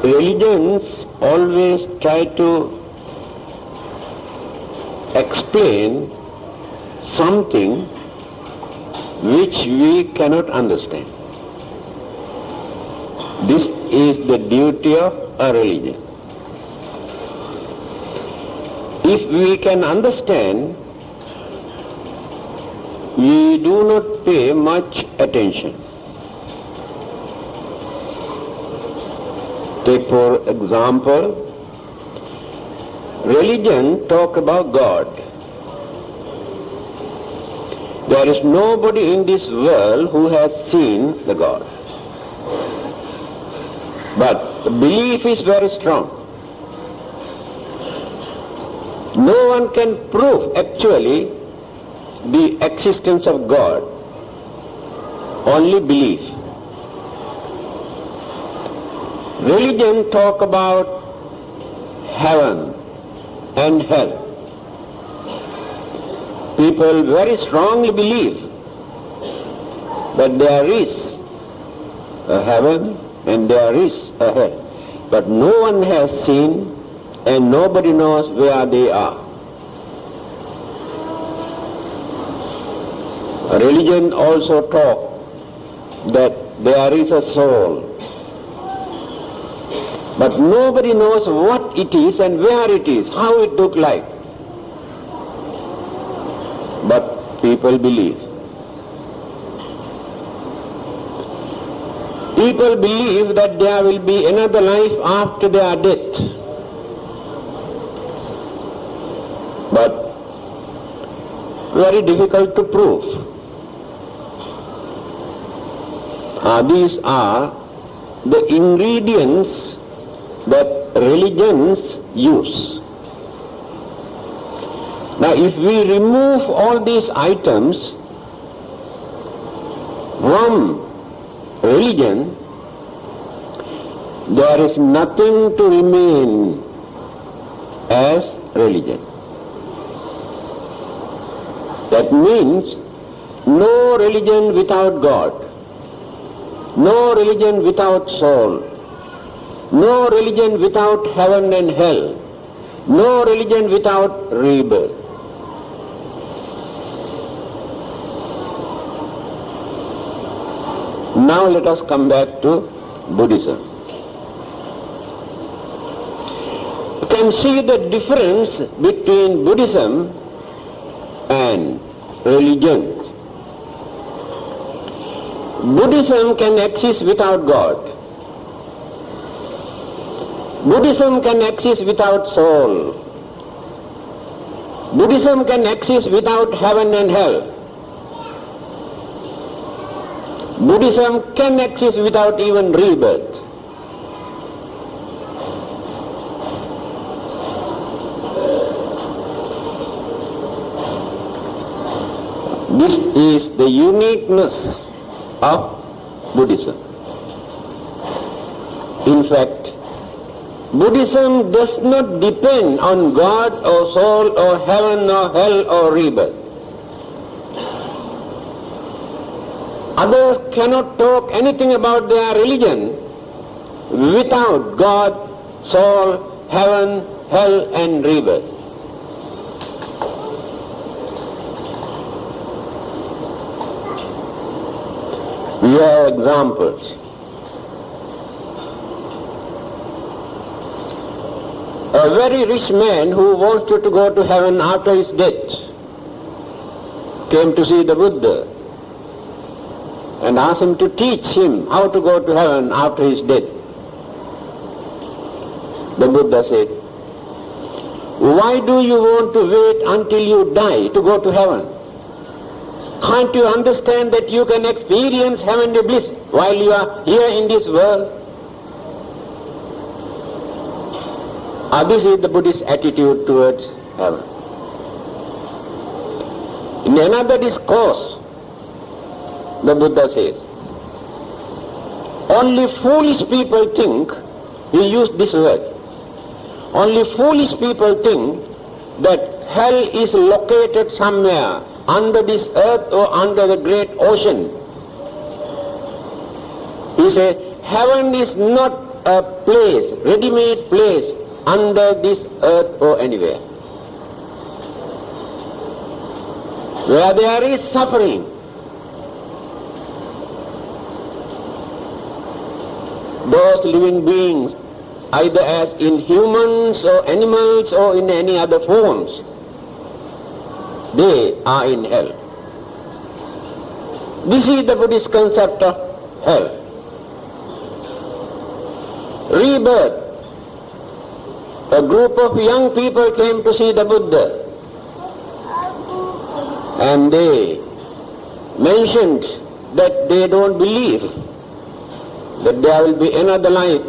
religions always try to explain something which we cannot understand. This is the duty of a religion. If we can understand, we do not pay much attention. Take for example, religion talk about God. There is nobody in this world who has seen the God. But the belief is very strong. No one can prove actually the existence of God, only belief. Religion talk about heaven and hell. People very strongly believe that there is a heaven and there is a hell, but no one has seen and nobody knows where they are. Religion also talk that there is a soul, but nobody knows what it is and where it is, how it look like. But people believe. People believe that there will be another life after their death. But very difficult to prove. These are the ingredients that religions use. Now if we remove all these items from religion, there is nothing to remain as religion. That means no religion without God, no religion without soul, no religion without heaven and hell, no religion without rebirth. Now let us come back to Buddhism. You can see the difference between Buddhism and religion. Buddhism can exist without God. Buddhism can exist without soul. Buddhism can exist without heaven and hell. Buddhism can exist without even rebirth. This is the uniqueness of Buddhism. In fact, Buddhism does not depend on God or soul or heaven or hell or rebirth. Others cannot talk anything about their religion without God, soul, heaven, hell and rebirth. We have examples. A very rich man who wanted to go to heaven after his death came to see the Buddha and asked him to teach him how to go to heaven after his death. The Buddha said, "Why do you want to wait until you die to go to heaven? Can't you understand that you can experience heavenly bliss while you are here in this world?" This is the Buddhist attitude towards heaven. In another discourse, the Buddha says, only foolish people think, he used this word, only foolish people think that hell is located somewhere under this earth or under the great ocean. He says, heaven is not a place, ready-made place under this earth or anywhere. Where there is suffering, those living beings, either as in humans or animals or in any other forms, they are in hell. This is the Buddhist concept of hell. Rebirth. A group of young people came to see the Buddha, and they mentioned that they don't believe that there will be another life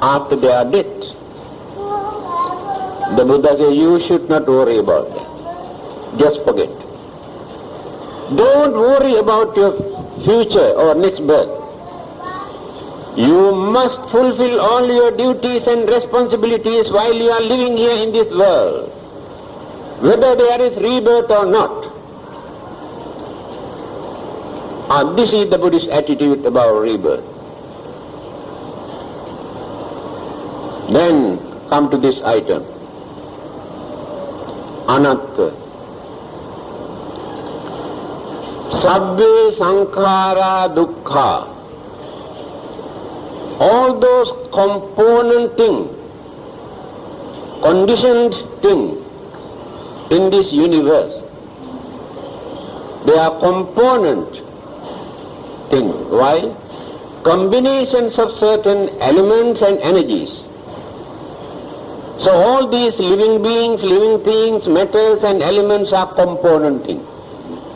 after their death. The Buddha said, you should not worry about that. Just forget. Don't worry about your future or next birth. You must fulfill all your duties and responsibilities while you are living here in this world, whether there is rebirth or not. This is the Buddhist attitude about rebirth. Then come to this item, anatta. Sabbe sankhara dukkha. All those component things, conditioned things in this universe, they are component things. Why? Combinations of certain elements and energies. So all these living beings, living things, matters and elements are component things.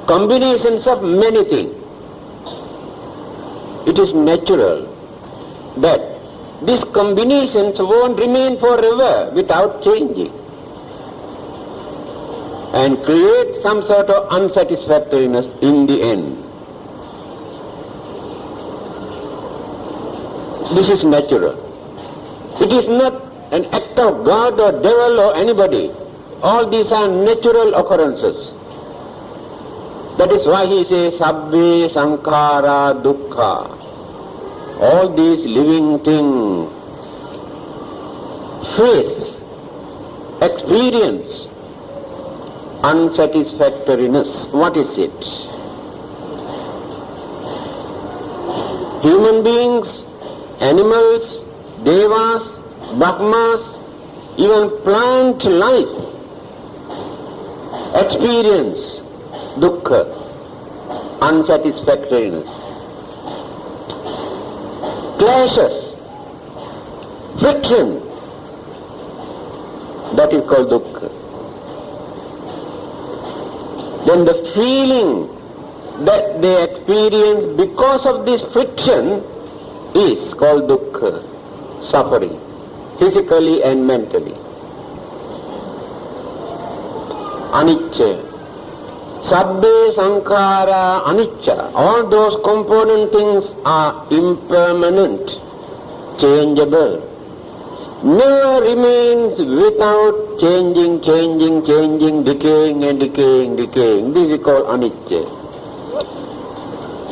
Combinations of many things. It is natural that these combinations won't remain forever without changing and create some sort of unsatisfactoriness in the end. This is natural. It is not an act of God or devil or anybody. All these are natural occurrences. That is why he says, Sabbe sankhara dukkha. All these living things face, experience unsatisfactoriness. What is it? Human beings, animals, devas, brahmas, even plant life experience dukkha, unsatisfactoriness. Clashes, friction, that is called dukkha. Then the feeling that they experience because of this friction is called dukkha, suffering, physically and mentally. Anicca. Sabbe sankhara anicca. All those component things are impermanent, changeable. Never remains without changing, decaying and decaying. This is called anicca.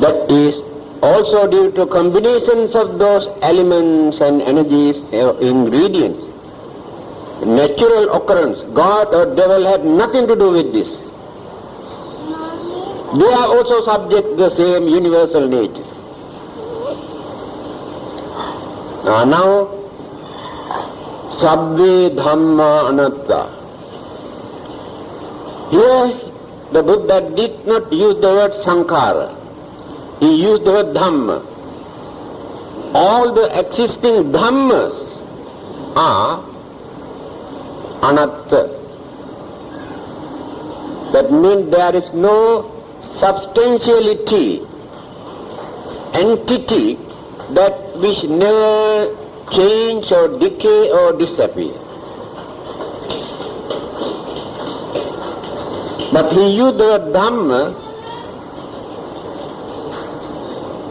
That is also due to combinations of those elements and energies, ingredients. Natural occurrence. God or devil had nothing to do with this. They are also subject to the same universal nature. Now, Sabbe Dhamma Anatta. Here, the Buddha did not use the word Sankhara. He used the word Dhamma. All the existing Dhammas are Anatta. That means there is no substantiality, entity that which never change or decay or disappear. But he used the word Dhamma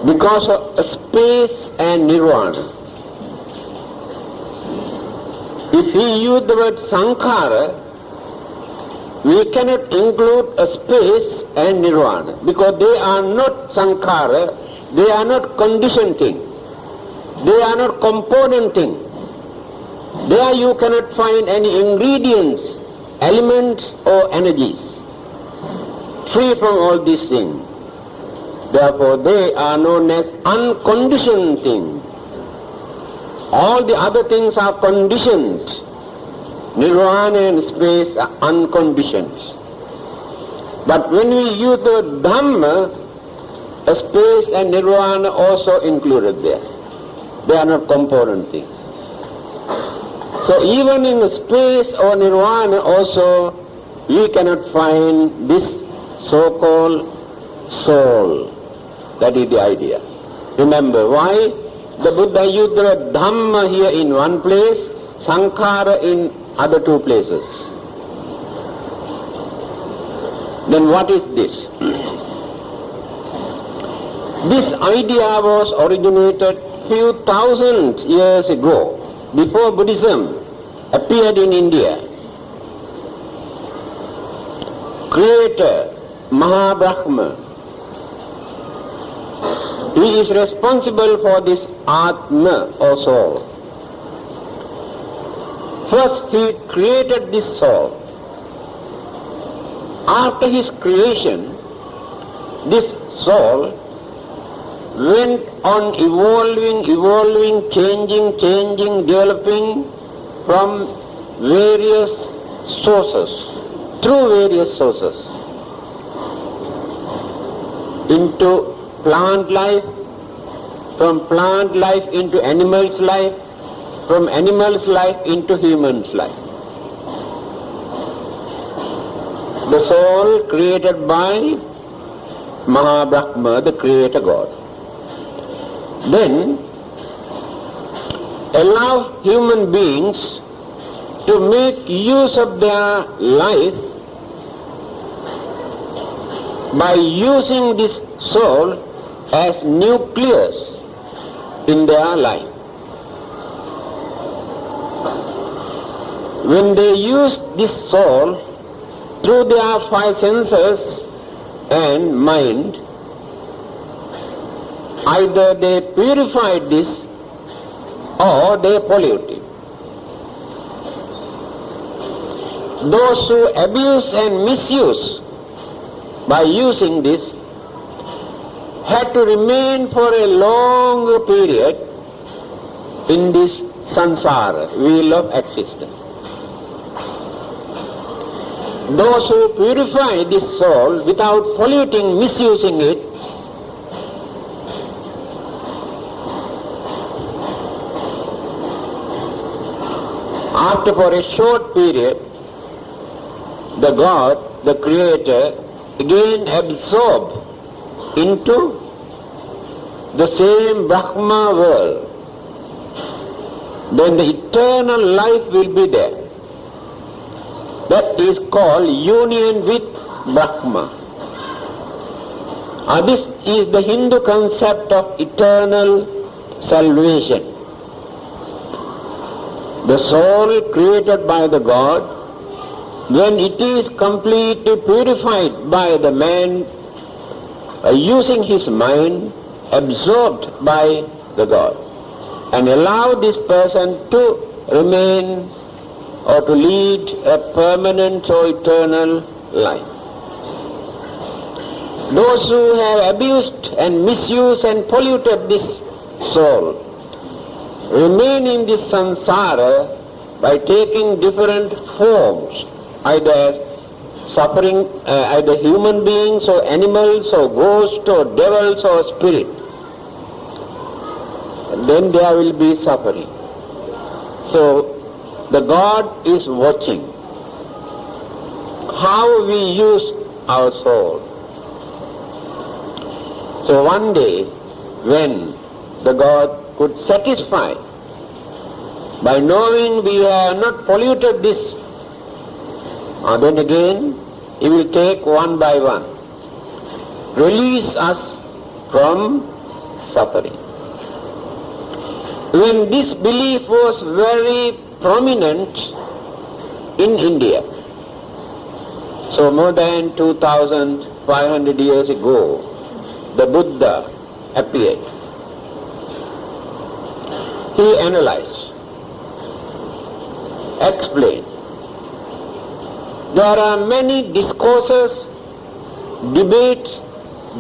because of space and nirvana. If he used the word Sankhara, we cannot include a space and nirvana because they are not sankhara, they are not conditioned things. They are not component things. There you cannot find any ingredients, elements or energies free from all these things. Therefore they are known as unconditioned things. All the other things are conditioned. Nirvana and space are unconditioned. But when we use the Dhamma, a space and Nirvana also included there. They are not component things. So even in the space or Nirvana also, we cannot find this so-called soul. That is the idea. Remember, why the Buddha used the Dhamma here in one place, Sankhara in other two places. Then what is this? This idea was originated few thousand years ago, before Buddhism appeared in India. Creator, Mahabrahma, he is responsible for this Atma or soul. First he created this soul. After his creation, this soul went on evolving, changing, developing from various sources, through various sources, into plant life, from plant life into animal's life, from animal's life into human's life. The soul created by Mahabrahma, the Creator God. Then allow human beings to make use of their life by using this soul as nucleus in their life. When they use this soul through their five senses and mind, either they purify this or they pollute it. Those who abuse and misuse by using this had to remain for a long period in this samsara, wheel of existence. Those who purify this soul without polluting, misusing it, after for a short period, the God, the Creator, again absorbed into the same Brahma world. Then the eternal life will be there. That is called union with Brahma. This is the Hindu concept of eternal salvation. The soul created by the God, when it is completely purified by the man, using his mind, absorbed by the God, and allow this person to remain or to lead a permanent or eternal life. Those who have abused and misused and polluted this soul remain in this samsara by taking different forms, either as suffering, either human beings or animals or ghosts or devils or spirit. And then there will be suffering. So the God is watching how we use our soul. So one day when the God could satisfy by knowing we have not polluted this, then again He will take one by one, release us from suffering. When this belief was very prominent in India, so more than 2,500 years ago, the Buddha appeared. he analyzed, explained. There are many discourses, debates,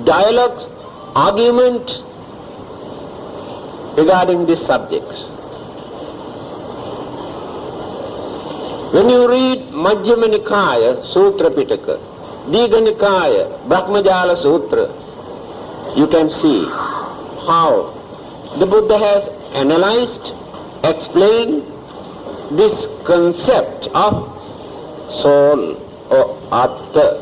dialogues, arguments regarding this subject. When you read Majjhima Nikaya Sutra Pitaka, Digha Nikaya Brahmajala Sutra, you can see how the Buddha has analyzed, explained this concept of soul or Atma.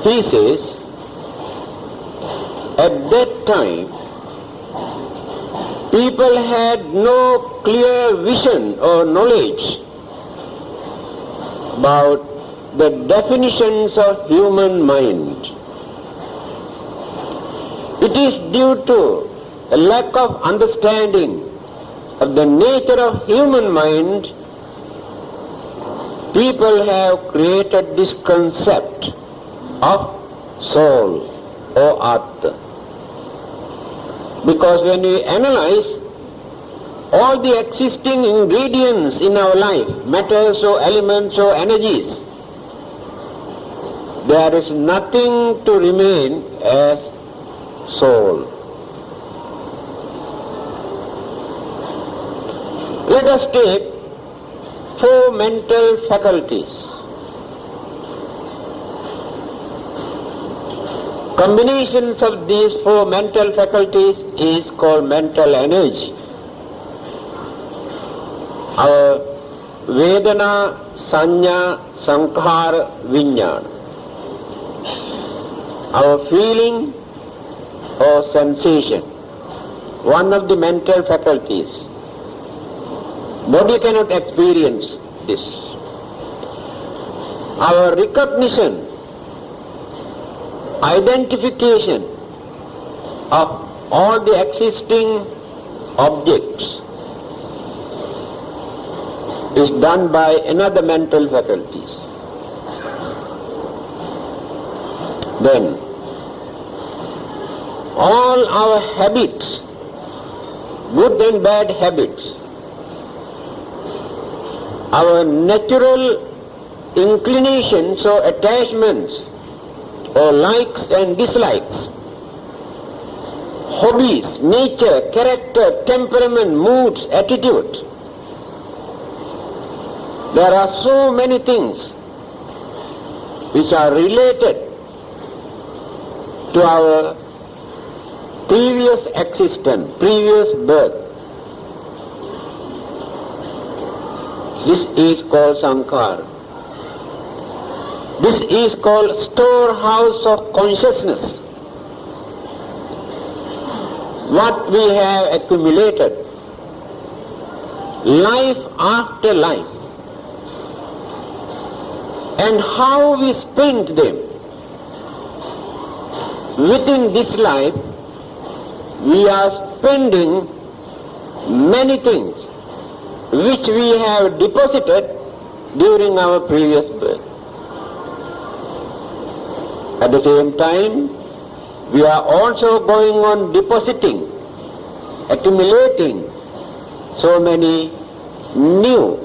He says, at that time, people had no clear vision or knowledge about the definitions of human mind. It is due to a lack of understanding of the nature of human mind, people have created this concept of soul or Atma. Because when we analyze all the existing ingredients in our life, metals or elements or energies, there is nothing to remain as soul. Let us take 4 mental faculties. Combinations of these 4 mental faculties is called mental energy. Our Vedana, Sanya, Sankhara, Vijnana. Our feeling or sensation, one of the mental faculties. Body cannot experience this. Our recognition, identification of all the existing objects is done by another mental faculties. Then all our habits, good and bad habits, our natural inclinations or attachments or likes and dislikes, hobbies, nature, character, temperament, moods, attitude. There are so many things which are related to our previous existence, previous birth. This is called Sankhara. This is called storehouse of consciousness. What we have accumulated, life after life, and how we spent them. Within this life, we are spending many things which we have deposited during our previous birth. At the same time, we are also going on depositing, accumulating so many new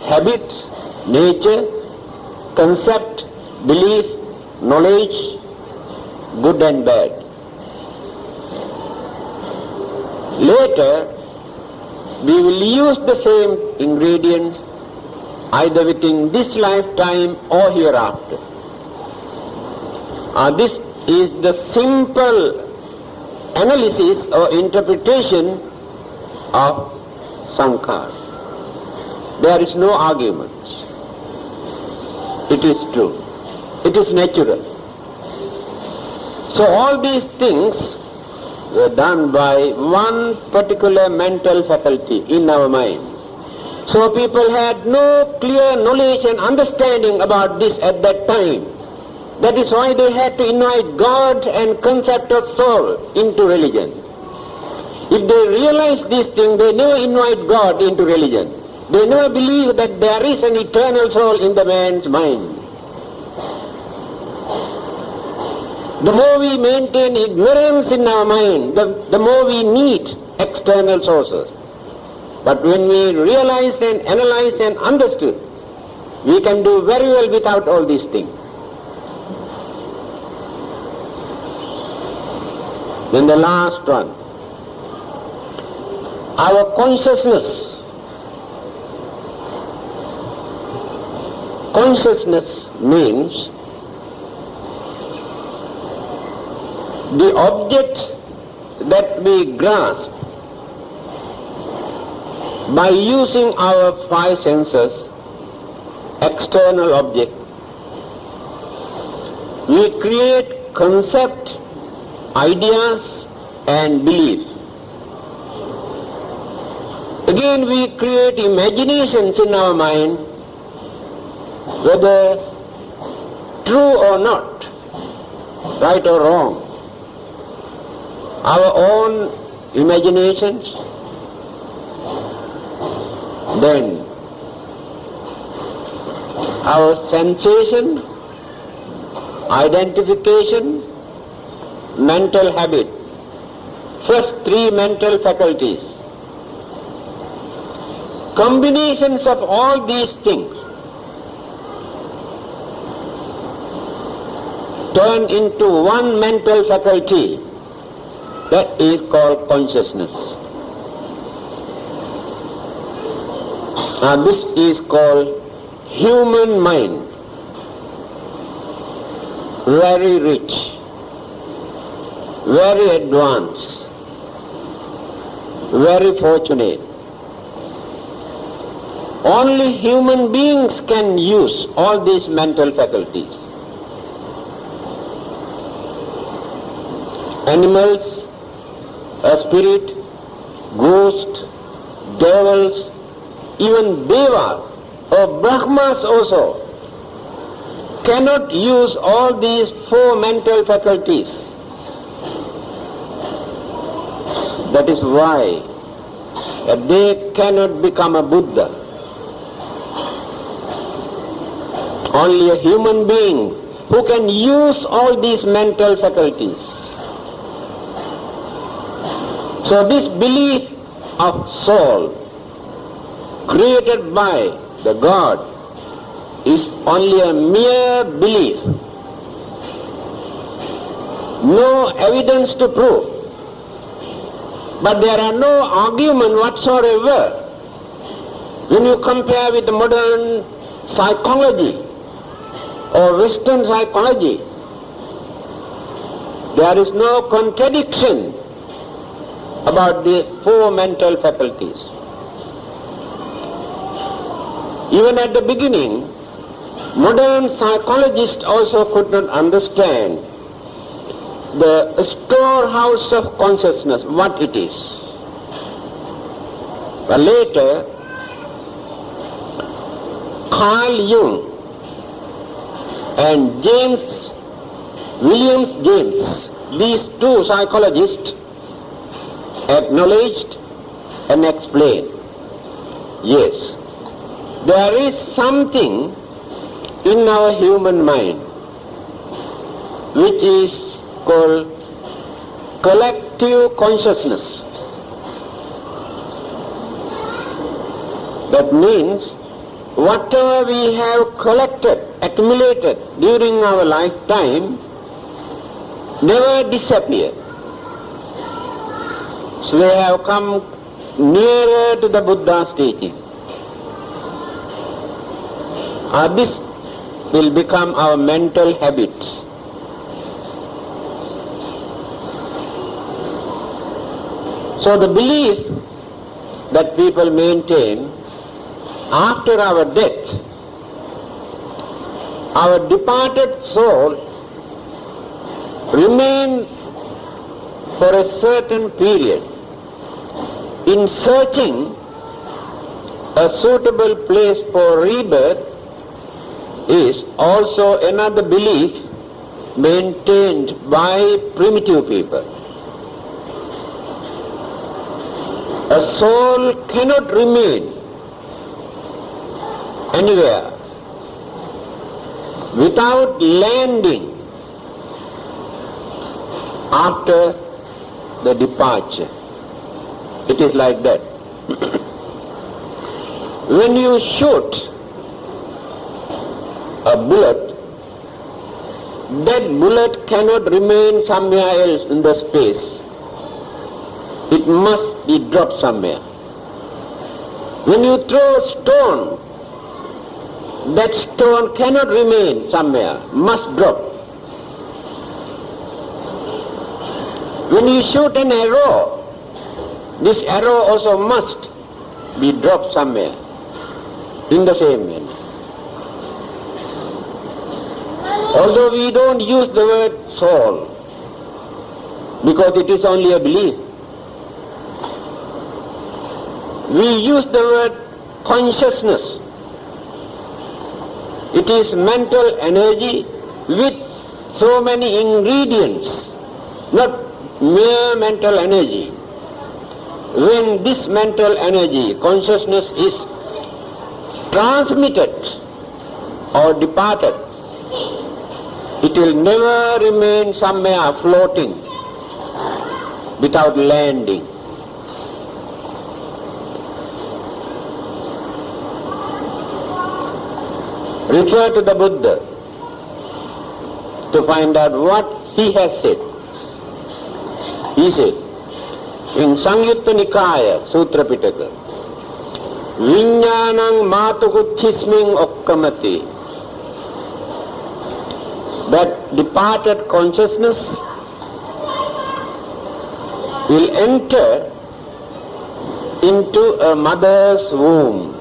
habits, nature, concept, belief, knowledge, good and bad. Later, we will use the same ingredients either within this lifetime or hereafter. This is the simple analysis or interpretation of Sankhara. There is no arguments. It is true. It is natural. So all these things were done by one particular mental faculty in our mind. So people had no clear knowledge and understanding about this at that time. That is why they had to invite God and concept of soul into religion. If they realize this thing, they never invite God into religion. They never believe that there is an eternal soul in the man's mind. The more we maintain ignorance in our mind, the more we need external sources. But when we realize and analyze and understood, we can do very well without all these things. Then the last one, our consciousness. Consciousness means the object that we grasp by using our five senses, external object. We create concept, ideas and belief. Again we create imaginations in our mind, whether true or not, right or wrong. Our own imaginations, then our sensation, identification, mental habit. First three mental faculties. Combinations of all these things turn into one mental faculty, that is called consciousness. Now this is called human mind, very rich, very advanced, very fortunate. Only human beings can use all these mental faculties. Animals, a spirit, ghosts, devils, even devas or brahmas also cannot use all these four mental faculties. That is why they cannot become a Buddha. Only a human being who can use all these mental faculties. So this belief of soul created by the God is only a mere belief. No evidence to prove. But there are no argument whatsoever when you compare with the modern psychology or Western psychology. There is no contradiction about the four mental faculties. Even at the beginning, modern psychologists also could not understand the storehouse of consciousness, what it is. But later, Carl Jung and William James, these two psychologists acknowledged and explained, yes, there is something in our human mind which is called collective consciousness. That means whatever we have collected, accumulated during our lifetime never disappear. So they have come nearer to the Buddha's teaching. This will become our mental habits. So the belief that people maintain, after our death, our departed soul remain for a certain period in searching a suitable place for rebirth, is also another belief maintained by primitive people. A soul cannot remain anywhere without landing after the departure. It is like that. When you shoot a bullet, that bullet cannot remain somewhere else in the space. It must be dropped somewhere. When you throw a stone, that stone cannot remain somewhere, must drop. When you shoot an arrow, this arrow also must be dropped somewhere in the same manner. Although we don't use the word soul, because it is only a belief, we use the word consciousness. It is mental energy with so many ingredients, not mere mental energy. When this mental energy, consciousness, is transmitted or departed, it will never remain somewhere floating without landing. Refer to the Buddha to find out what he has said. He said in Samyutta Nikaya Sutra Pitaka, Viññānaṁ mātukuchismiṁ okkamati, that departed consciousness will enter into a mother's womb.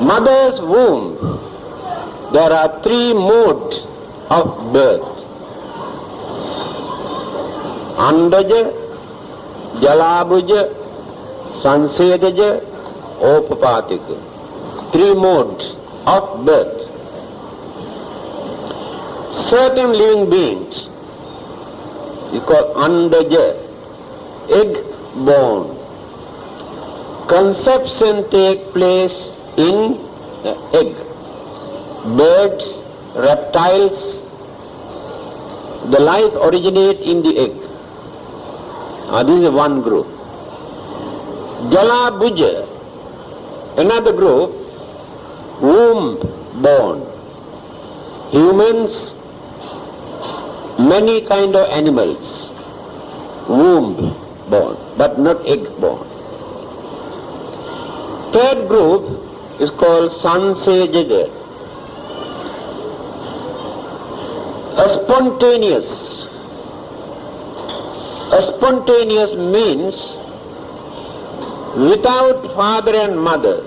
Mother's womb, there are three modes of birth. Andaja, Jalabhuja, Sansedaja, Opapatika. Three modes of birth. Certain living beings is called Andaja, egg born. Conception take place in the egg. Birds, reptiles, the life originates in the egg. This is one group. Jalabhuja, another group, womb born. Humans, many kind of animals, womb born, but not egg born. Third group is called Sansedaja, a spontaneous. A spontaneous means without father and mother,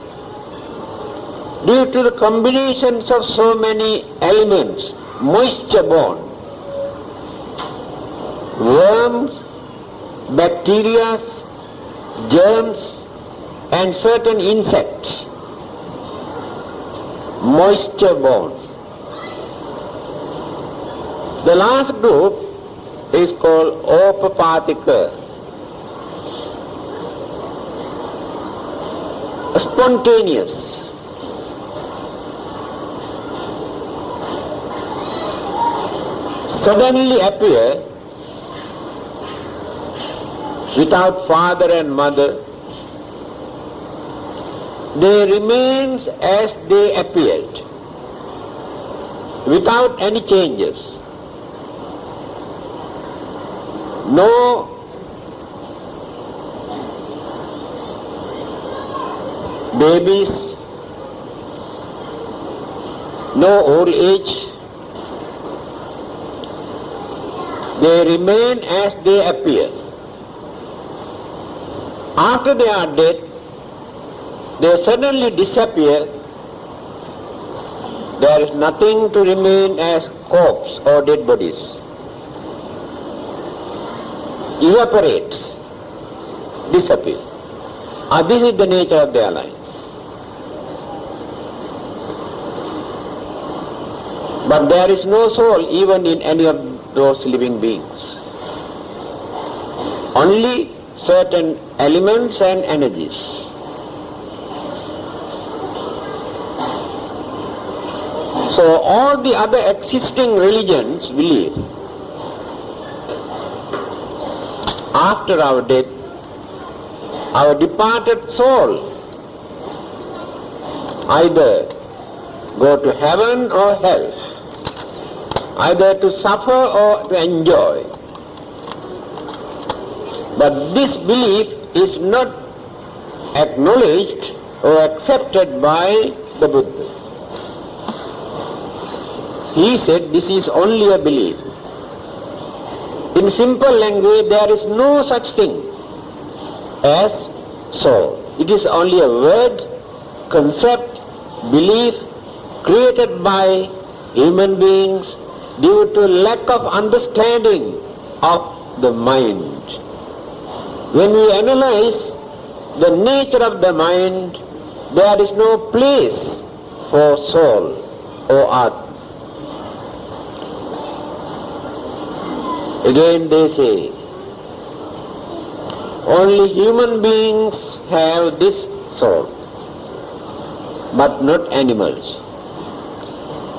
due to the combinations of so many elements, moisture born, worms, bacteria, germs, and certain insects, moisture born. The last group is called Opapatika, spontaneous. Suddenly appear without father and mother. They remain as they appeared, without any changes. No babies, no old age. They remain as they appear. After they are dead, they suddenly disappear. There is nothing to remain as corpse or dead bodies. Evaporates, disappear. This is the nature of their life. But there is no soul even in any of those living beings. Only certain elements and energies. So all the other existing religions believe after our death, our departed soul either go to heaven or hell, either to suffer or to enjoy. But this belief is not acknowledged or accepted by the Buddha. He said this is only a belief. In simple language, there is no such thing as soul. It is only a word, concept, belief created by human beings due to lack of understanding of the mind. When we analyze the nature of the mind, there is no place for soul or Atma. Again they say, only human beings have this soul, but not animals.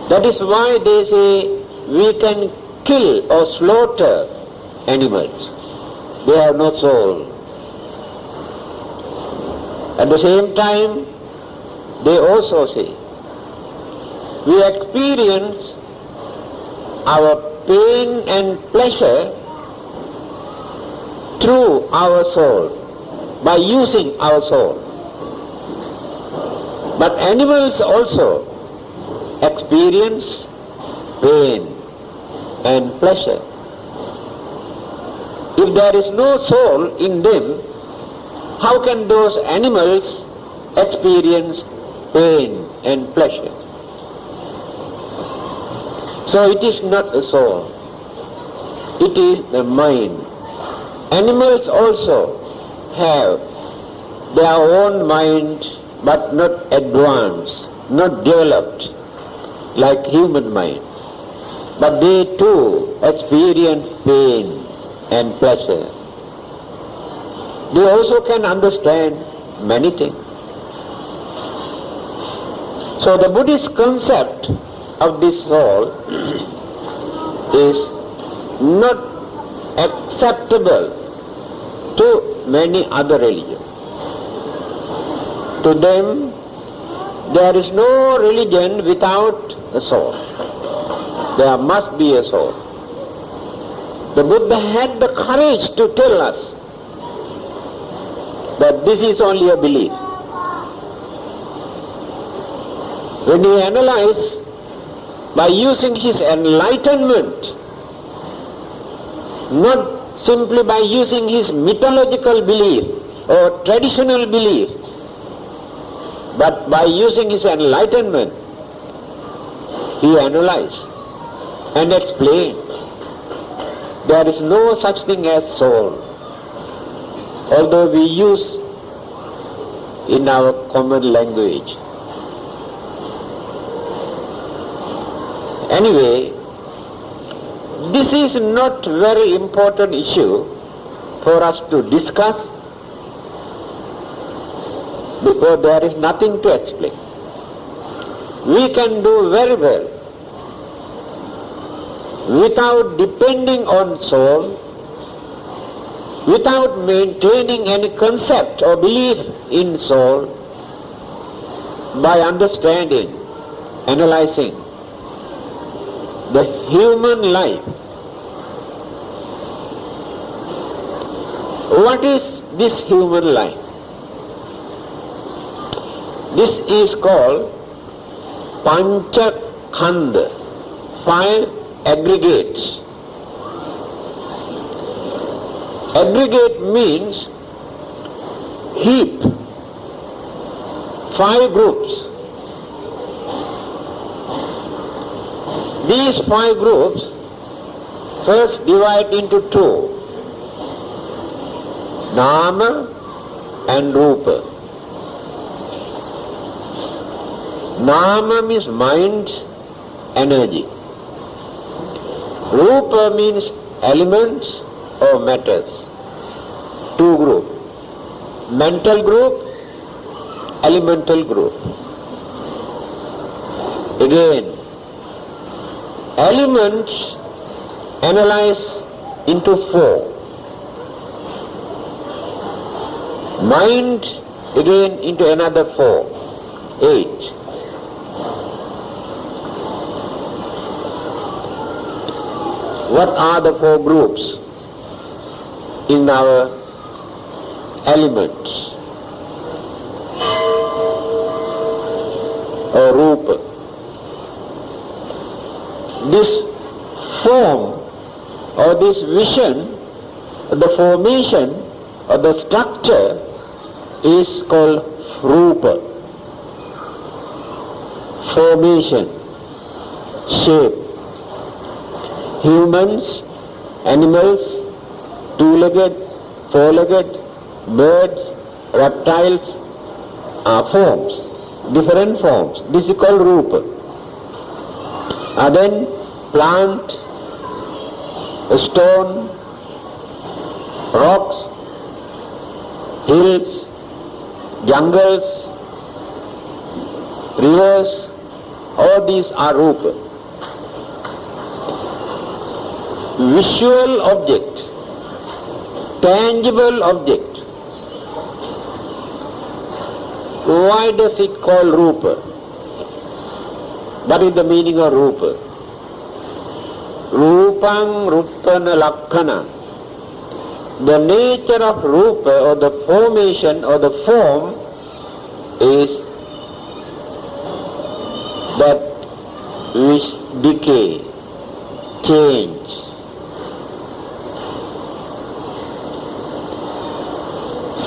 That is why they say we can kill or slaughter animals. They have no soul. At the same time, they also say, we experience our pain and pleasure through our soul, by using our soul. But animals also experience pain and pleasure. If there is no soul in them, how can those animals experience pain and pleasure? So it is not the soul, it is the mind. Animals also have their own mind, but not advanced, not developed like human mind. But they too experience pain and pleasure. They also can understand many things. So the Buddhist concept of this soul is not acceptable to many other religions. To them, there is no religion without a soul. There must be a soul. The Buddha had the courage to tell us that this is only a belief. When he analyzed by using his enlightenment, not simply by using his mythological belief or traditional belief, but by using his enlightenment, he analyzed and explained there is no such thing as soul. Although we use in our common language. Anyway, this is not very important issue for us to discuss, because there is nothing to explain. We can do very well without depending on soul, without maintaining any concept or belief in soul, by understanding, analyzing the human life. What is this human life? This is called Pancha-khanda, 5 aggregates. Aggregate means heap, 5 groups. These 5 groups first divide into 2, Nama and Rupa. Nama means mind, energy. Rupa means elements or matters. 2 groups. Mental group, elemental group. Again, Elements analyze into 4. Mind again into another 4. 8. What are the 4 groups in our elements or rupa? This form or this vision, the formation or the structure is called rupa. Formation, shape. Humans, animals, two-legged, four-legged, birds, reptiles are forms, different forms. This is called rupa. And then plant, a stone, rocks, hills, jungles, rivers, all these are rupa. Visual object, tangible object. Why does it call rupa? What is the meaning of rupa? Rupang ruppana lakkhana. The nature of rupa or the formation or the form is that which decay, change.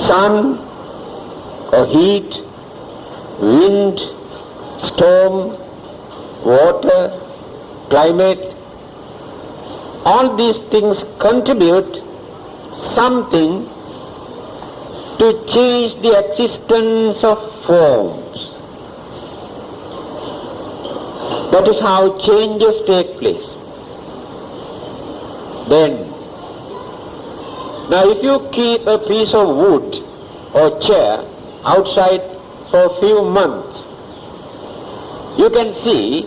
Sun or heat, wind, storm, water, climate, all these things contribute something to change the existence of forms. That is how changes take place. Then, now if you keep a piece of wood or chair outside for a few months, you can see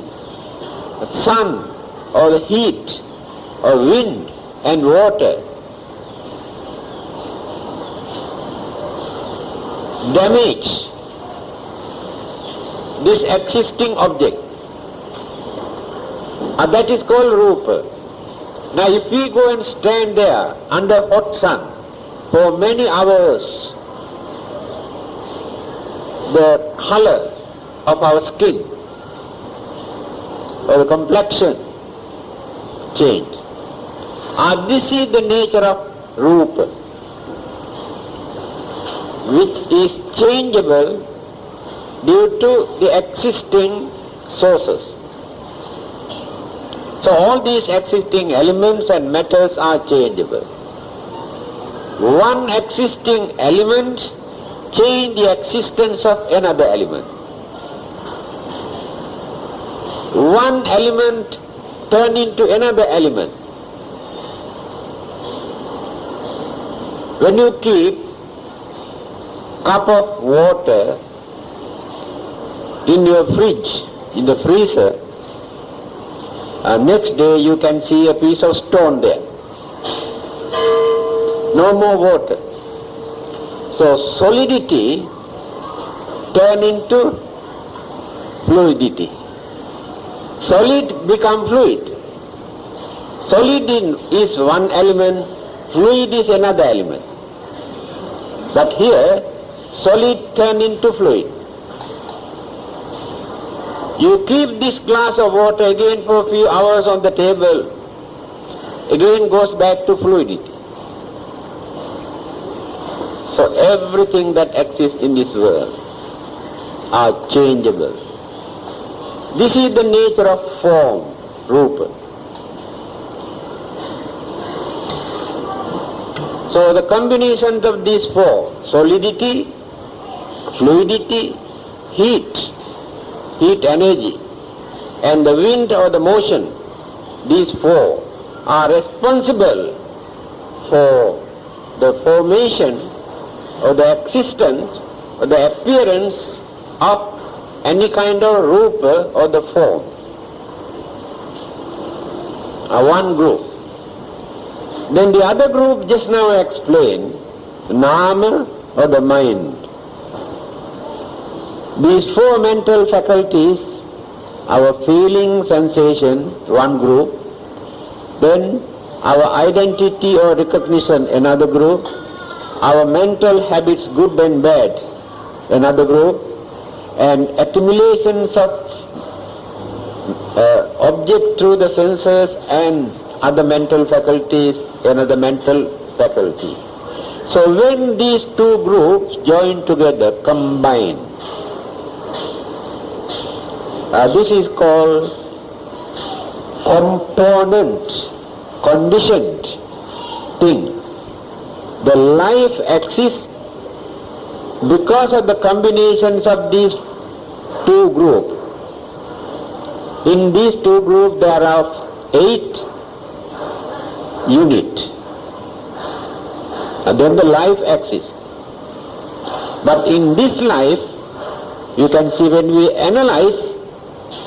the sun or the heat or wind and water damage this existing object. And that is called rupa. Now if we go and stand there under hot sun for many hours, the color of our skin or the complexion change. And this is the nature of rupa, which is changeable due to the existing sources. So all these existing elements and metals are changeable. One existing element change the existence of another element. One element turn into another element. When you keep cup of water in your fridge, in the freezer, next day you can see a piece of stone there. No more water. So solidity turn into fluidity. Solid become fluid. Solid is one element, fluid is another element. But here, solid turn into fluid. You keep this glass of water again for a few hours on the table, again goes back to fluidity. So everything that exists in this world are changeable. This is the nature of form, rupa. So the combination of these four, solidity, fluidity, heat energy, and the wind or the motion, these four are responsible for the formation or the existence or the appearance of any kind of rupa or the form. one group. Then the other group just now explained, nama or the mind. These four mental faculties, our feeling, sensation, one group, then our identity or recognition, another group, our mental habits, good and bad, another group, and accumulations of object through the senses and other mental faculties, another mental faculty. So when these two groups join together, combine, this is called component, conditioned thing. The life exists because of the combinations of these two groups. In these two groups there are 8 units. And then the life exists. But in this life, you can see when we analyze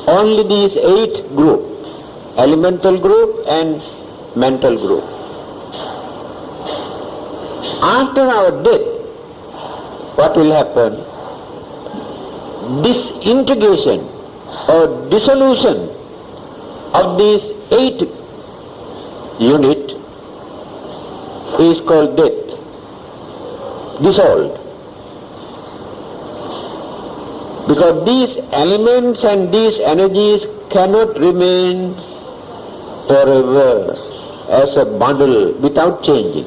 only these 8 groups, elemental group and mental group. After our death, what will happen? Disintegration or dissolution of these 8 units is called death. Dissolved. Because these elements and these energies cannot remain forever as a bundle without changing.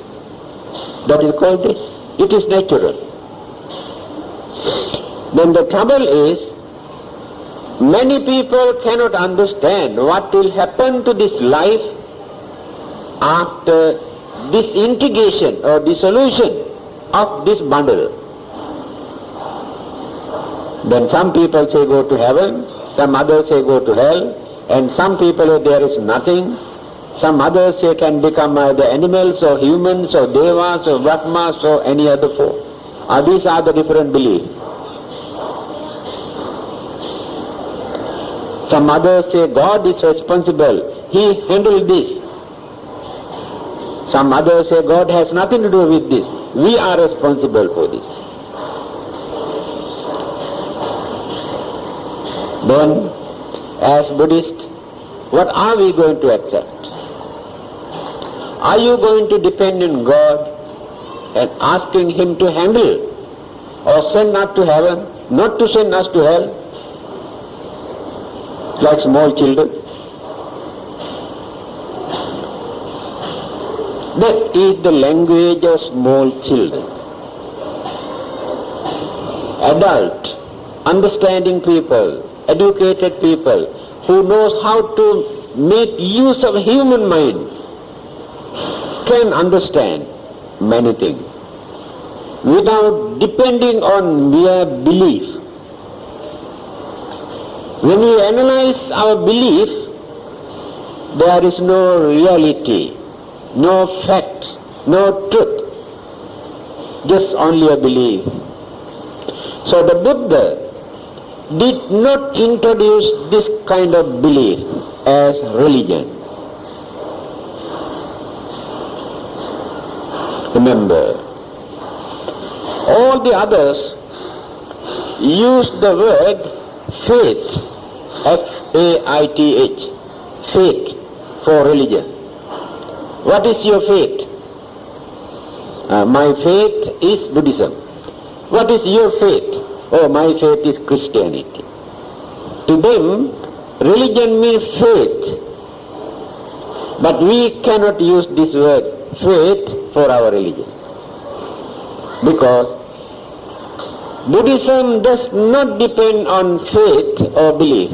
That is called death. It is natural. Then the trouble is, many people cannot understand what will happen to this life after disintegration or dissolution of this bundle. Then some people say go to heaven, some others say go to hell, and some people say there is nothing, some others say can become either animals or humans or devas or brahmas or any other form. These are the different beliefs. Some others say God is responsible, He handled this. Some others say God has nothing to do with this, we are responsible for this. Then, as Buddhists, what are we going to accept? Are you going to depend on God and asking Him to handle or send us to heaven, not to send us to hell, like small children? That is the language of small children. Adult, understanding people, educated people who knows how to make use of human mind can understand many things without depending on mere belief. When we analyze our belief, there is no reality, no fact, no truth, just only a belief. So the Buddha did not introduce this kind of belief as religion. Remember, all the others use the word faith, F-A-I-T-H, faith for religion. What is your faith? My faith is Buddhism. What is your faith? Oh, my faith is Christianity. To them, religion means faith. But we cannot use this word faith for our religion. Because Buddhism does not depend on faith or belief.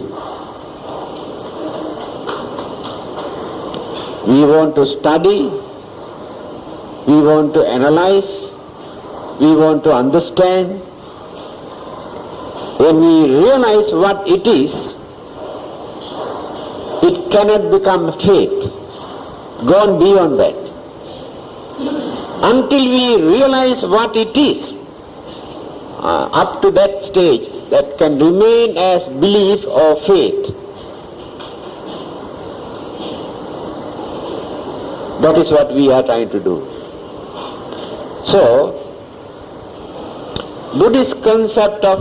We want to study, we want to analyze, we want to understand. When we realize what it is, it cannot become faith, gone beyond that. Until we realize what it is, up to that stage, that can remain as belief or faith. That is what we are trying to do. So, Buddhist concept of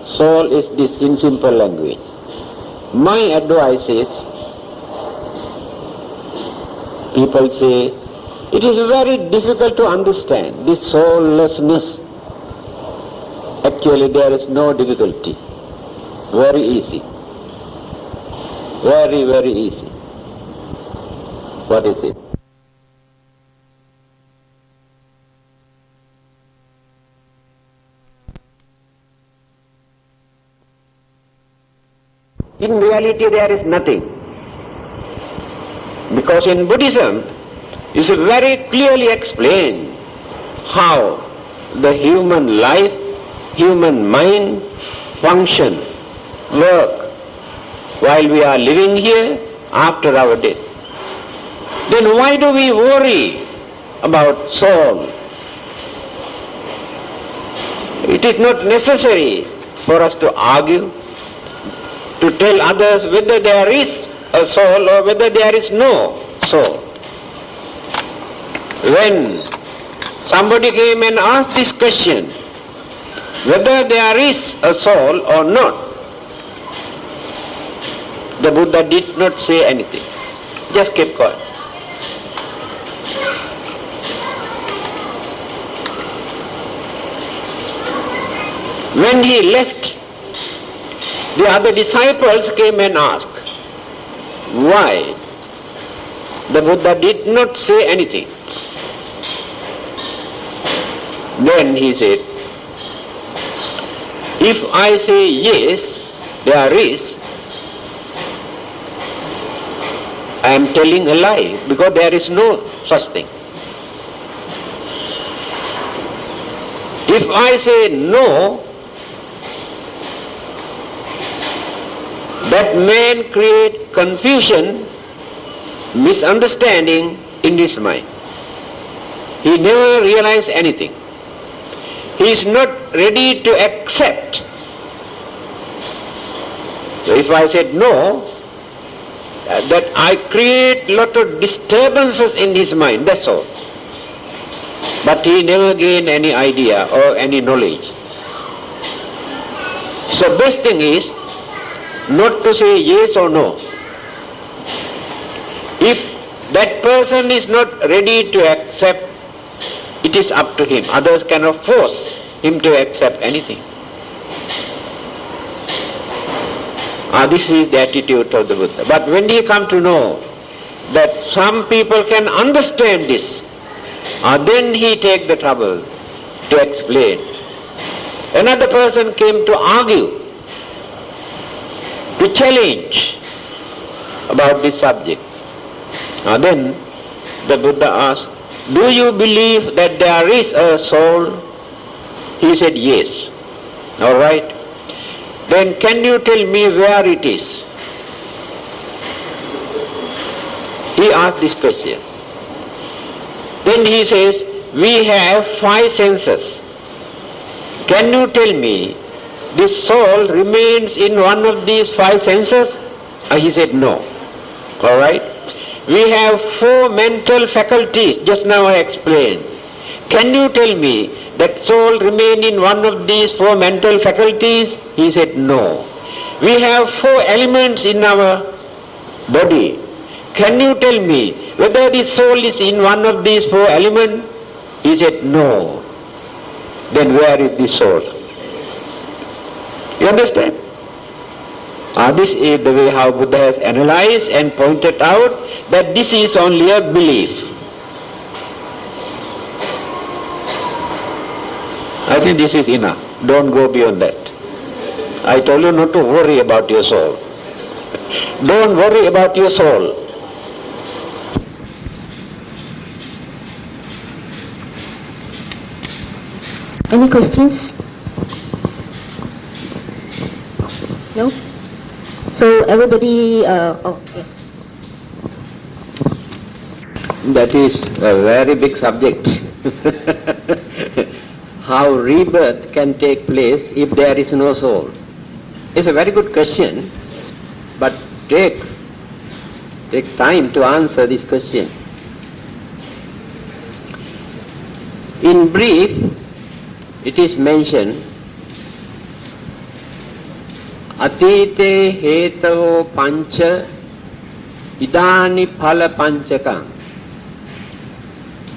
soul is this in simple language. My advice is, people say, it is very difficult to understand this soullessness. Actually, there is no difficulty. Very easy. Very, very easy. What is it? In reality, there is nothing. Because in Buddhism, it is very clearly explained how the human life, human mind function, work while we are living here after our death. Then why do we worry about soul? It is not necessary for us to argue, to tell others whether there is a soul or whether there is no soul. When somebody came and asked this question, whether there is a soul or not, the Buddha did not say anything, just kept quiet. When he left, the other disciples came and asked, why? The Buddha did not say anything. Then he said, if I say yes, there is, I am telling a lie, because there is no such thing. If I say no, that man create confusion, misunderstanding in his mind. He never realized anything. He is not ready to accept. So if I said no, that I create lot of disturbances in his mind, that's all. But he never gained any idea or any knowledge. So best thing is not to say yes or no. If that person is not ready to accept, it is up to him. Others cannot force him to accept anything. This is the attitude of the Buddha. But when he come to know that some people can understand this, then he take the trouble to explain. Another person came to argue, to challenge about this subject. Then the Buddha asked, do you believe that there is a soul? He said, yes. All right. Then can you tell me where it is? He asked this question. Then he says, we have 5 senses. Can you tell me, this soul remains in one of these 5 senses? He said, no. All right. We have 4 mental faculties, just now I explained. Can you tell me that soul remain in one of these 4 mental faculties? He said, no. We have 4 elements in our body. Can you tell me whether the soul is in one of these 4 elements? He said, no. Then where is the soul? You understand? This is the way how Buddha has analyzed and pointed out that this is only a belief. I think this is enough. Don't go beyond that. I told you not to worry about your soul. Don't worry about your soul. Any questions? No? So everybody, yes. That is a very big subject. How rebirth can take place if there is no soul? It's a very good question, but take time to answer this question. In brief, it is mentioned, Atite hetavo pancha idani phala panchaka.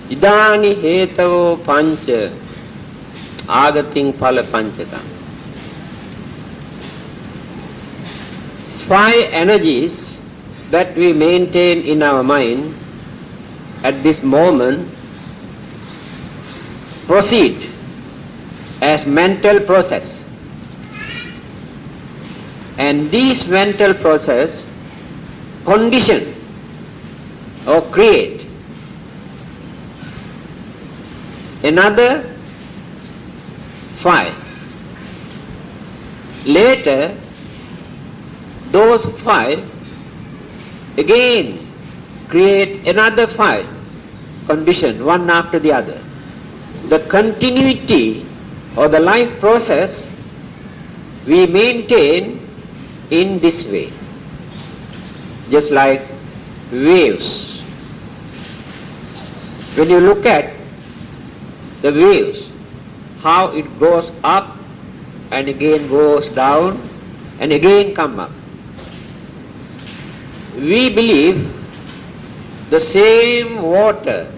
Idani hetavo pancha agating phala panchaka. 5 energies that we maintain in our mind at this moment proceed as mental process, and these mental process condition or create another 5. Later, those 5 again create another 5 condition, one after the other. The continuity or the life process we maintain in this way, just like waves. When you look at the waves, how it goes up and again goes down and again come up. We believe the same water,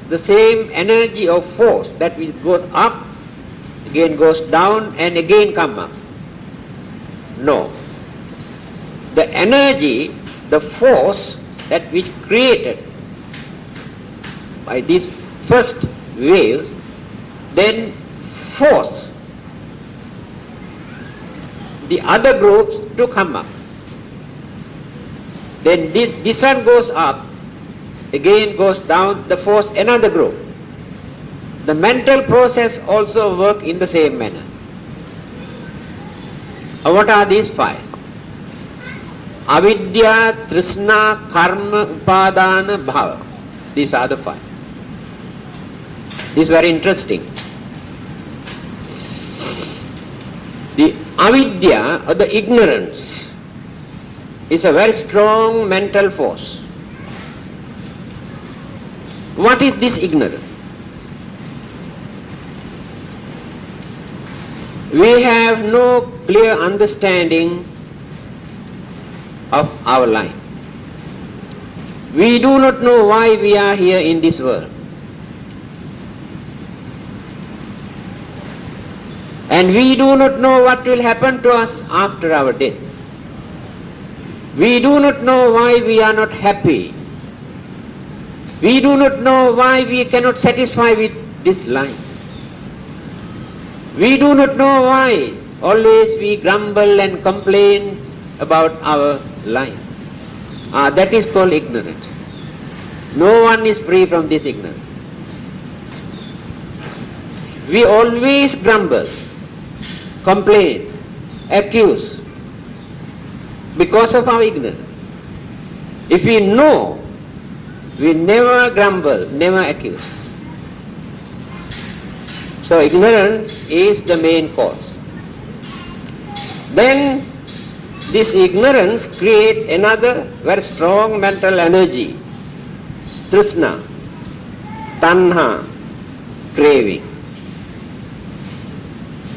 the same energy or force that which goes up, again goes down and again come up. No. The energy, the force that which created by these first waves, then force the other groups to come up. Then this one goes up, again goes down, the force another group. The mental process also work in the same manner. What are these 5? Avidya, Trishna, Karma, Upadana, Bhava. These are the 5. This is very interesting. The avidya, or the ignorance, is a very strong mental force. What is this ignorance? We have no clear understanding of our life. We do not know why we are here in this world. And we do not know what will happen to us after our death. We do not know why we are not happy. We do not know why we cannot satisfy with this life. We do not know why always we grumble and complain about our life. That is called ignorance. No one is free from this ignorance. We always grumble, complain, accuse because of our ignorance. If we know, we never grumble, never accuse. So ignorance is the main cause. Then this ignorance creates another very strong mental energy, trishna, tanha, craving.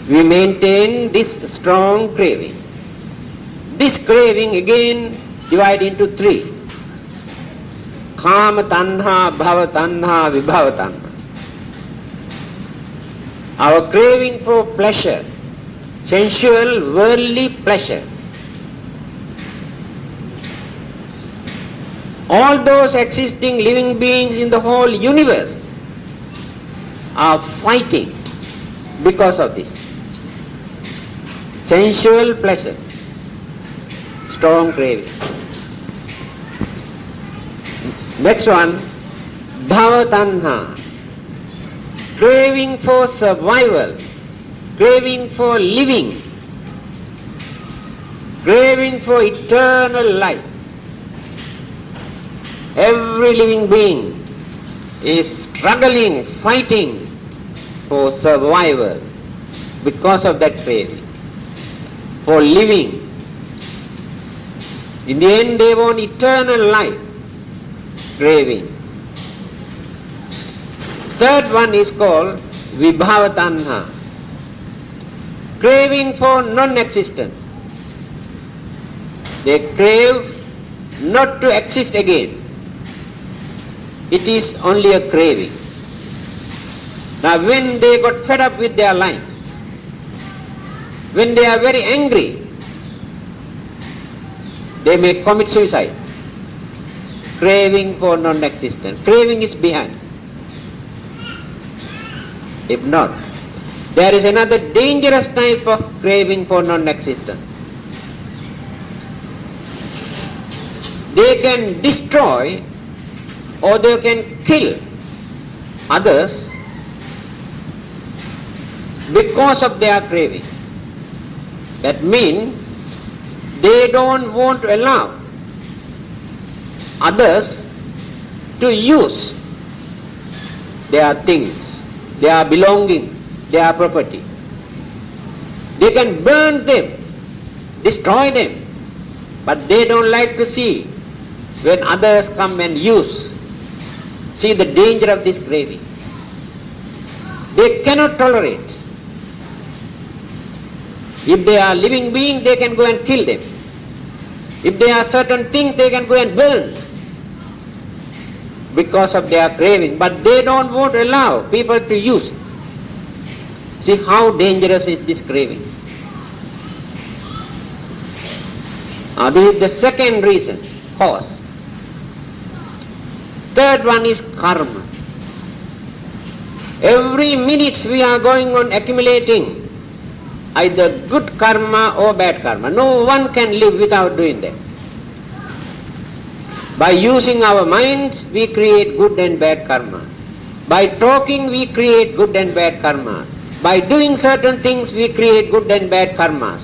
We maintain this strong craving. This craving again divided into 3. Kama tanha, bhava tanha, vibhava tanha. Our craving for pleasure, sensual, worldly pleasure. All those existing living beings in the whole universe are fighting because of this. Sensual pleasure, strong craving. Next one, bhava tanha, craving for survival, craving for living, craving for eternal life. Every living being is struggling, fighting for survival because of that craving, for living. In the end they want eternal life, craving. third one is called vibhava tanha, craving for non-existence. They crave not to exist again. It is only a craving. Now when they got fed up with their life, when they are very angry, they may commit suicide. Craving for non-existence. Craving is behind. If not, there is another dangerous type of craving for non-existence. They can destroy or they can kill others because of their craving. That means they don't want to allow others to use their things, their belongings, their property. They can burn them, destroy them, but they don't like to see when others come and use. See the danger of this craving. They cannot tolerate. If they are living beings, they can go and kill them. If they are certain things, they can go and burn because of their craving. But they don't want to allow people to use. See how dangerous is this craving. This is the second reason, cause. Third one is karma. Every minute we are going on accumulating either good karma or bad karma. No one can live without doing that. By using our minds, we create good and bad karma. By talking, we create good and bad karma. By doing certain things, we create good and bad karmas.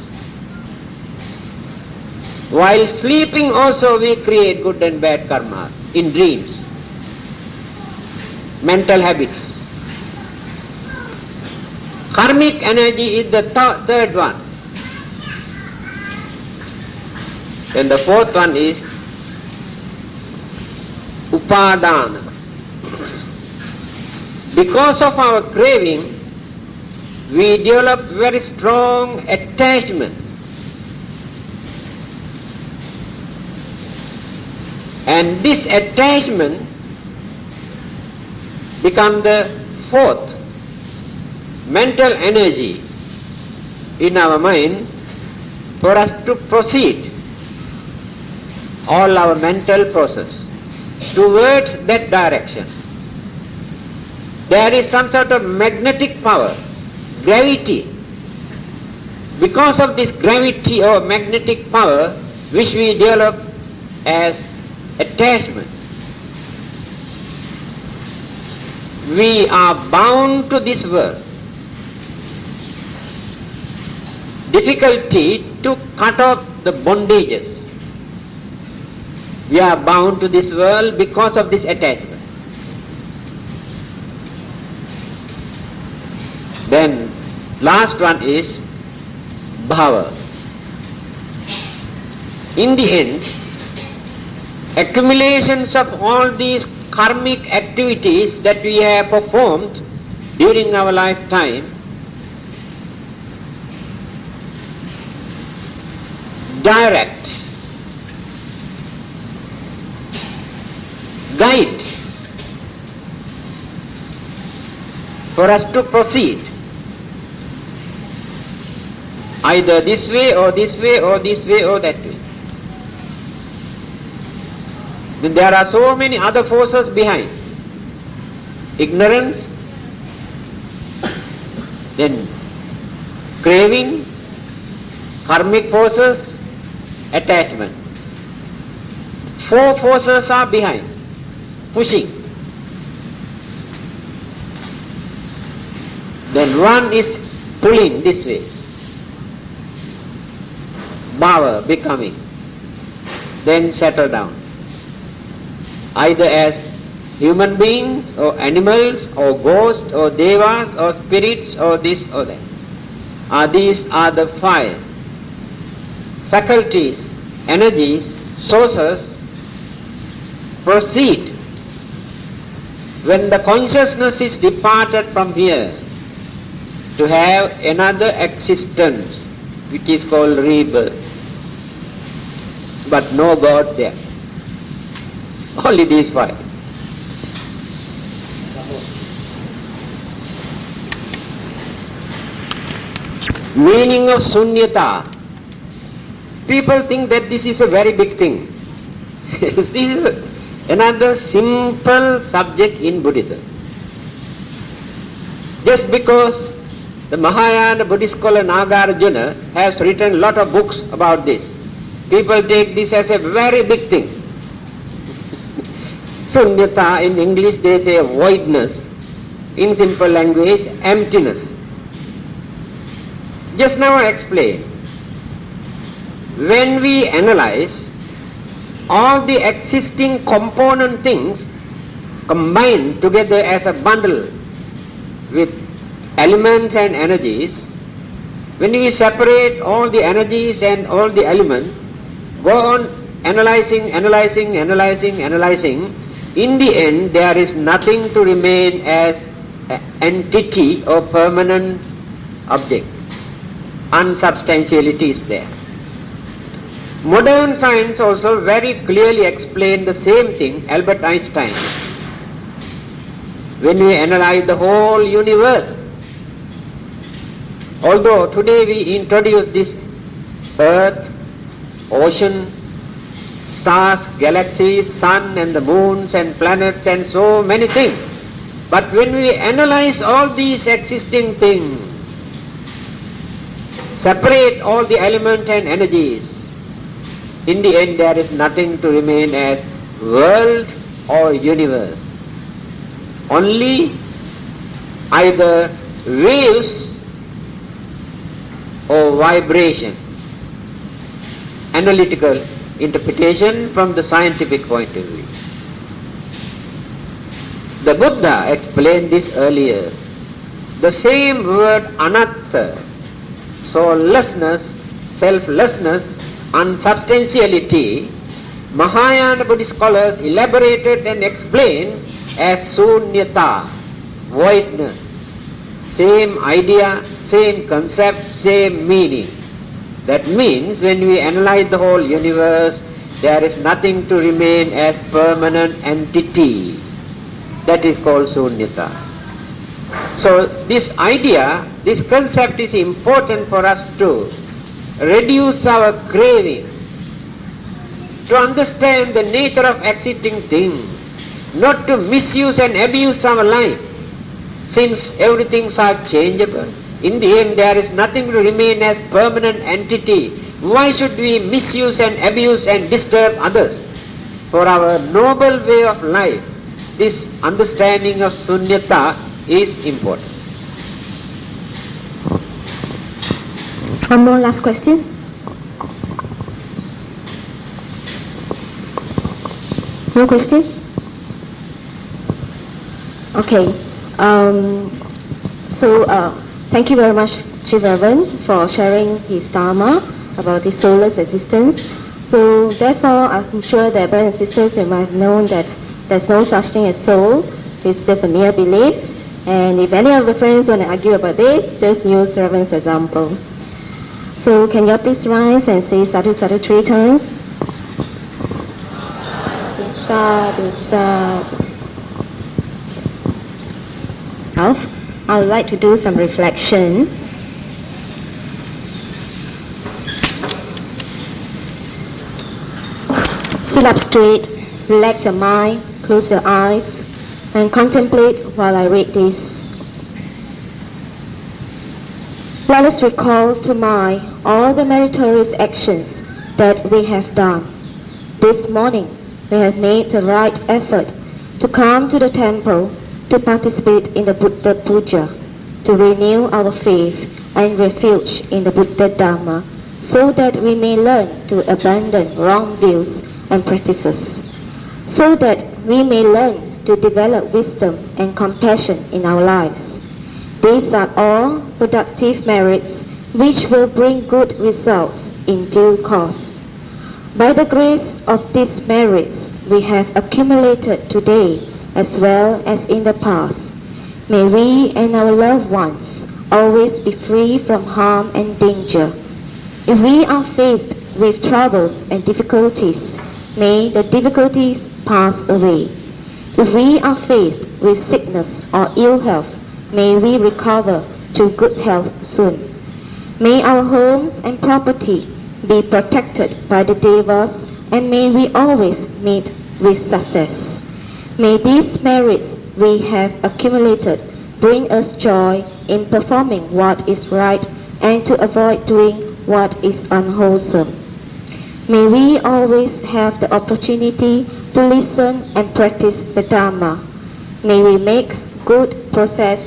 While sleeping also, we create good and bad karma in dreams. Mental habits. Karmic energy is the third one. Then the fourth one is upadana. Because of our craving, we develop very strong attachment. And this attachment becomes the fourth mental energy in our mind for us to proceed all our mental process towards that direction. There is some sort of magnetic power, gravity. Because of this gravity or magnetic power which we develop as attachment, we are bound to this world. Difficulty to cut off the bondages. We are bound to this world because of this attachment. Then last one is bhava. In the end, accumulations of all these karmic activities that we have performed during our lifetime direct, guide for us to proceed either this way or this way or this way or that way. Then there are so many other forces behind. Ignorance, then craving, karmic forces, attachment. Four forces are behind, pushing. Then one is pulling this way. Bhava, becoming. Then settle down. Either as human beings or animals or ghosts or devas or spirits or this or that. These are the five faculties, energies, sources proceed when the consciousness is departed from here to have another existence which is called rebirth, but no God there. Only these five. Meaning of sunyata. People think that this is a very big thing. This is another simple subject in Buddhism. Just because the Mahayana Buddhist scholar Nagarjuna has written a lot of books about this, people take this as a very big thing. Sunyata, in English they say voidness, in simple language emptiness. Just now I explained, when we analyze all the existing component things combined together as a bundle with elements and energies, when we separate all the energies and all the elements, go on analyzing, in the end there is nothing to remain as an entity or permanent object. Unsubstantiality is there. Modern science also very clearly explained the same thing, Albert Einstein. When we analyze the whole universe, although today we introduce this earth, ocean, stars, galaxies, sun and the moons and planets and so many things, but when we analyze all these existing things, separate all the elements and energies, in the end there is nothing to remain as world or universe. Only either waves or vibration. Analytical interpretation from the scientific point of view. The Buddha explained this earlier. The same word anatta, soullessness, selflessness, unsubstantiality, Mahayana Buddhist scholars elaborated and explained as sunyata, voidness. Same idea, same concept, same meaning. That means when we analyze the whole universe, there is nothing to remain as permanent entity. That is called sunyata. So this idea, this concept is important for us to reduce our craving, to understand the nature of existing things, not to misuse and abuse our life. Since everything are changeable, in the end there is nothing to remain as permanent entity. Why should we misuse and abuse and disturb others? For our noble way of life, this understanding of sunyata is important. One more last question. No questions? Okay. Thank you very much, Chivavan, for sharing his Dharma about the soulless existence. So therefore, I'm sure that brothers and sisters, you might have known that there's no such thing as soul. It's just a mere belief. And if any of the friends want to argue about this, just use Ravan's example. So can you please rise and say sadhu sadhu 3 times? Sadhu sadhu. Now, I would like to do some reflection. Sit up straight, relax your mind, close your eyes, and contemplate while I read this. Let us recall to mind all the meritorious actions that we have done. This morning, we have made the right effort to come to the temple to participate in the Buddha Puja, to renew our faith and refuge in the Buddha Dharma, so that we may learn to abandon wrong views and practices, so that we may learn to develop wisdom and compassion in our lives. These are all productive merits which will bring good results in due course. By the grace of these merits we have accumulated today as well as in the past. May we and our loved ones always be free from harm and danger. If we are faced with troubles and difficulties, may the difficulties pass away. If we are faced with sickness or ill health, may we recover to good health soon. May our homes and property be protected by the devas, and may we always meet with success. May these merits we have accumulated bring us joy in performing what is right and to avoid doing what is unwholesome. May we always have the opportunity to listen and practice the Dharma. May we make good progress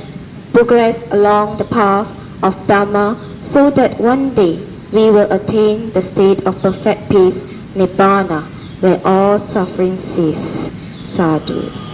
along the path of Dharma so that one day we will attain the state of perfect peace, Nibbana, where all suffering cease. Sadhu.